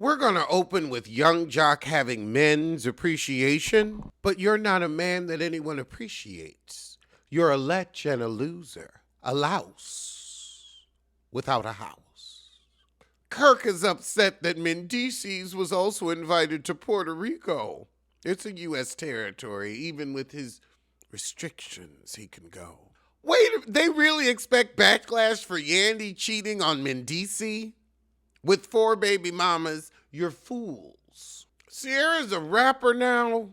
We're going to open with Young Jock having men's appreciation, but you're not a man that anyone appreciates. You're a lech and a loser, a louse without a house. Kirk is upset that Mendices was also invited to Puerto Rico. It's a U.S. territory. Even with his restrictions, he can go. Wait, they really expect backlash for Yandy cheating on Mendici? With 4 baby mamas, you're fools. Sierra's a rapper now.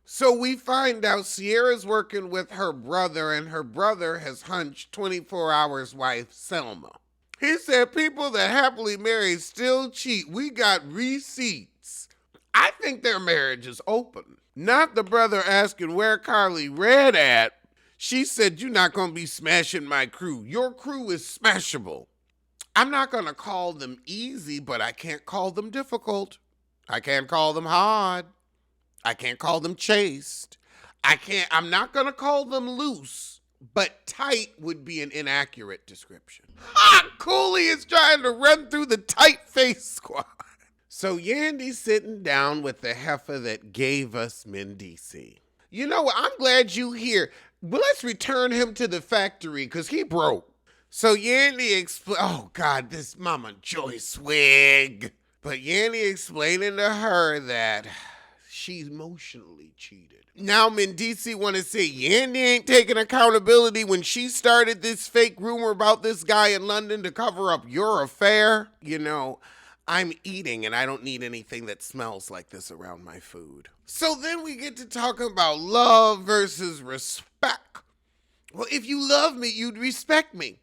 So we find out Sierra's working with her brother, and her brother has hunched 24 Hours wife, Selma. He said people that happily married still cheat. We got receipts. I think their marriage is open. Not the brother asking where Karlie read at. She said, you're not going to be smashing my crew. Your crew is smashable. I'm not going to call them easy, but I can't call them difficult. I can't call them hard. I can't call them chaste. I'm not going to call them loose, but tight would be an inaccurate description. Cooley is trying to run through the tight face squad. So Yandy's sitting down with the heifer that gave us Mendici. You know what? I'm glad you here. But let's return him to the factory because he broke. So Yandy oh God, this Mama Joyce wig. But Yandy explaining to her that she emotionally cheated. Now Mendici want to say Yandy ain't taking accountability when she started this fake rumor about this guy in London to cover up your affair. You know, I'm eating and I don't need anything that smells like this around my food. So then we get to talk about love versus respect. Well, if you love me, you'd respect me.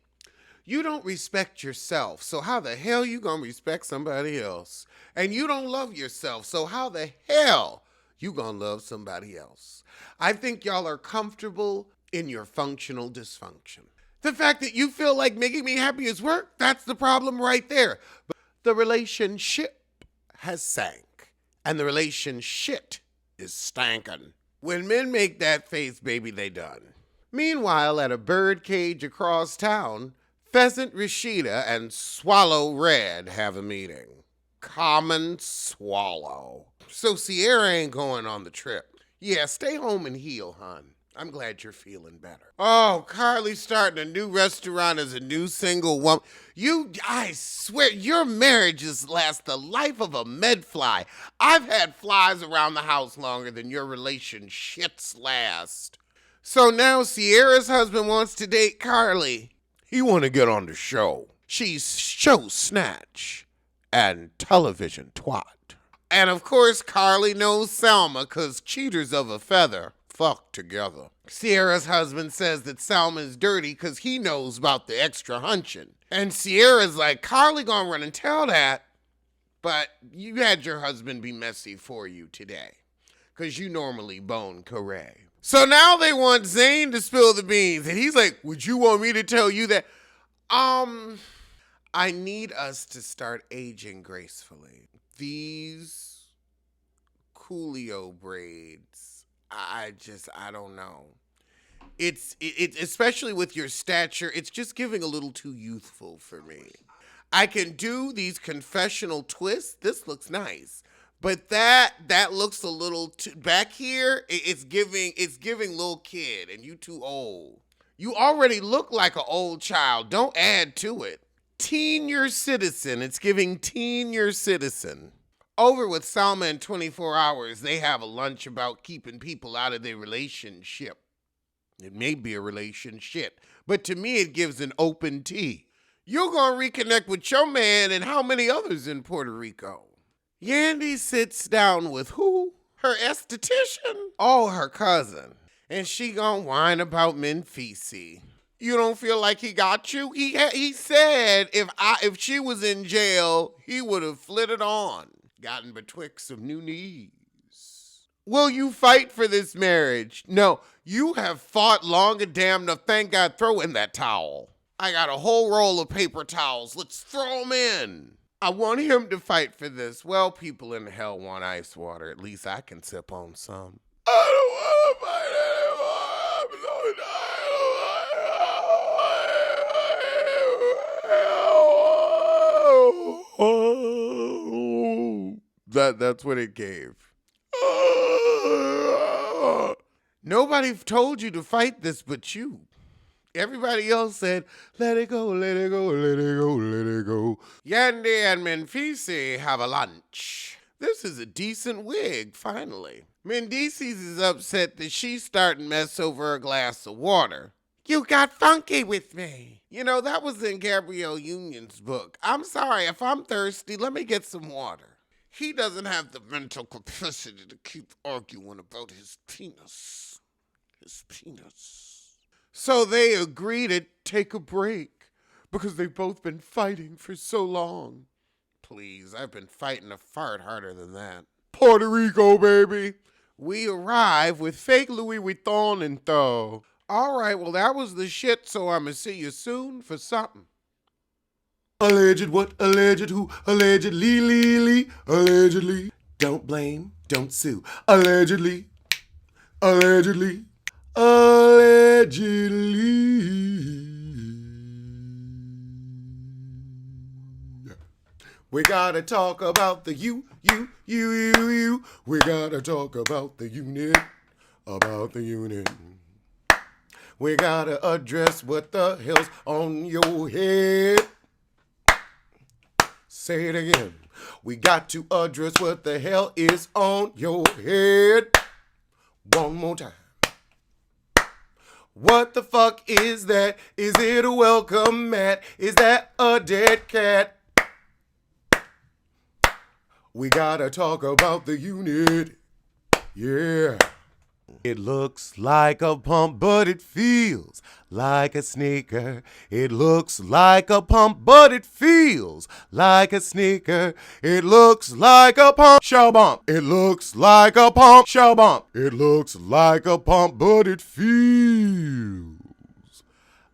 You don't respect yourself, so how the hell you gonna respect somebody else? And you don't love yourself, so how the hell you gonna love somebody else? I think y'all are comfortable in your functional dysfunction. The fact that you feel like making me happy is work, that's the problem right there. But the relationship has sank, and the relationship is stankin'. When men make that face, baby, they done. Meanwhile, at a bird cage across town, Pheasant Rashida and Swallow Red have a meeting. Common Swallow. So Sierra ain't going on the trip. Yeah, stay home and heal, hon. I'm glad you're feeling better. Oh, Karlie's starting a new restaurant as a new single woman. I swear, your marriages last the life of a medfly. I've had flies around the house longer than your relationships last. So now Sierra's husband wants to date Karlie. He want to get on the show. She's show snatch and television twat. And of course, Karlie knows Selma because cheaters of a feather fuck together. Sierra's husband says that Selma's dirty because he knows about the extra hunching. And Sierra's like, Karlie gonna run and tell that, but you had your husband be messy for you today because you normally bone correct. So now they want Zane to spill the beans. And he's like, would you want me to tell you that? I need us to start aging gracefully. These Coolio braids, I don't know. It's especially with your stature, it's just giving a little too youthful for me. I can do these confessional twists. This looks nice. But that looks a little too, back here, it's giving little kid, and you too old. You already look like an old child. Don't add to it. Senior citizen. It's giving senior citizen. Over with Salma in 24 Hours, they have a lunch about keeping people out of their relationship. It may be a relationship, but to me it gives an open tea. You're going to reconnect with your man and how many others in Puerto Rico? Yandy sits down with who? Her esthetician? Oh, her cousin. And she gonna whine about Mendici. You don't feel like he got you? He said if she was in jail, he would have flitted on, gotten betwixt some new knees. Will you fight for this marriage? No, you have fought long and damn enough. Thank God, throw in that towel. I got a whole roll of paper towels. Let's throw them in. I want him to fight for this. Well, people in hell want ice water. At least I can sip on some. I don't want to fight anymore. I'm so tired. That's what it gave. Nobody told you to fight this but you. Everybody else said, let it go, let it go, let it go, let it go. Yandy and Menfisi have a lunch. This is a decent wig, finally. Mendices is upset that she's starting to mess over a glass of water. You got funky with me. You know, that was in Gabrielle Union's book. I'm sorry, if I'm thirsty, let me get some water. He doesn't have the mental capacity to keep arguing about his penis. His penis. So they agree to take a break because they've both been fighting for so long. Please, I've been fighting a fart harder than that. Puerto Rico, baby. We arrive with fake Louis Vuitton and though. All right, well, that was the shit, so I'ma see you soon for something. Alleged what? Alleged who? Allegedly, allegedly. Don't blame, don't sue. Allegedly, allegedly, allegedly. We gotta talk about the you. We gotta talk about the unit, We gotta address what the hell's on your head. Say it again. We got to address what the hell is on your head. One more time. What the fuck is that? Is it a welcome mat? Is that a dead cat? We gotta talk about the unit. Yeah. It looks like a pump, but it feels like a sneaker. It looks like a pump, but it feels like a sneaker. It looks like a pump, shall bump. It looks like a pump, shall bump. It looks like a pump, but it feels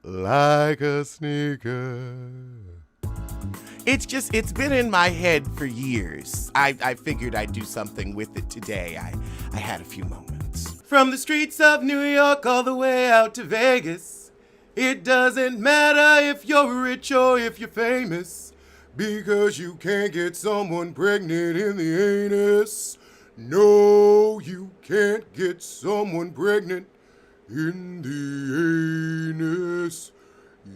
like a sneaker. It's been in my head for years. I figured I'd do something with it today. I had a few moments. From the streets of New York all the way out to Vegas, it doesn't matter if you're rich or if you're famous, because you can't get someone pregnant in the anus. No, you can't get someone pregnant in the anus. Yeah.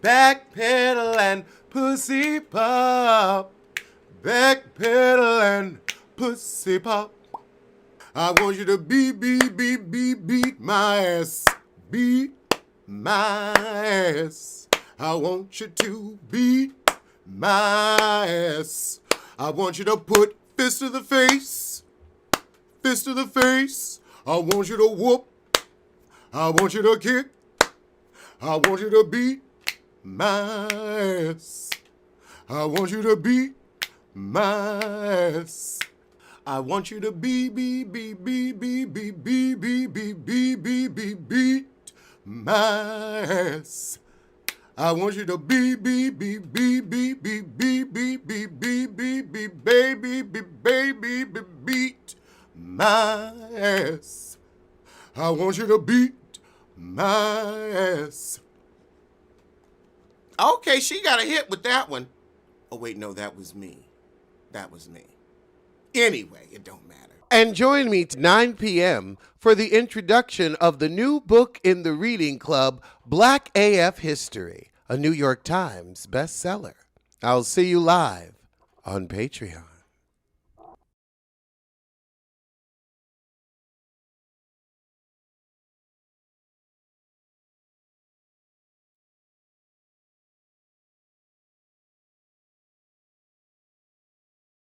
Backpedal and pussy pop. Backpedal and pussy pop. I want you to beat my ass. Beat my ass. I want you to beat my ass. I want you to put fist to the face. Fist to the face. I want you to whoop. I want you to kick. I want you to beat my ass. I want you to beat my ass. I want you to beat my ass. I want you to beat my ass. I want you to beat my ass. Okay, she got a hit with that one. Oh, wait, no, that was me. That was me. Anyway, it don't matter. And join me at 9 p.m. for the introduction of the new book in the reading club, Black AF History, a New York Times bestseller. I'll see you live on Patreon.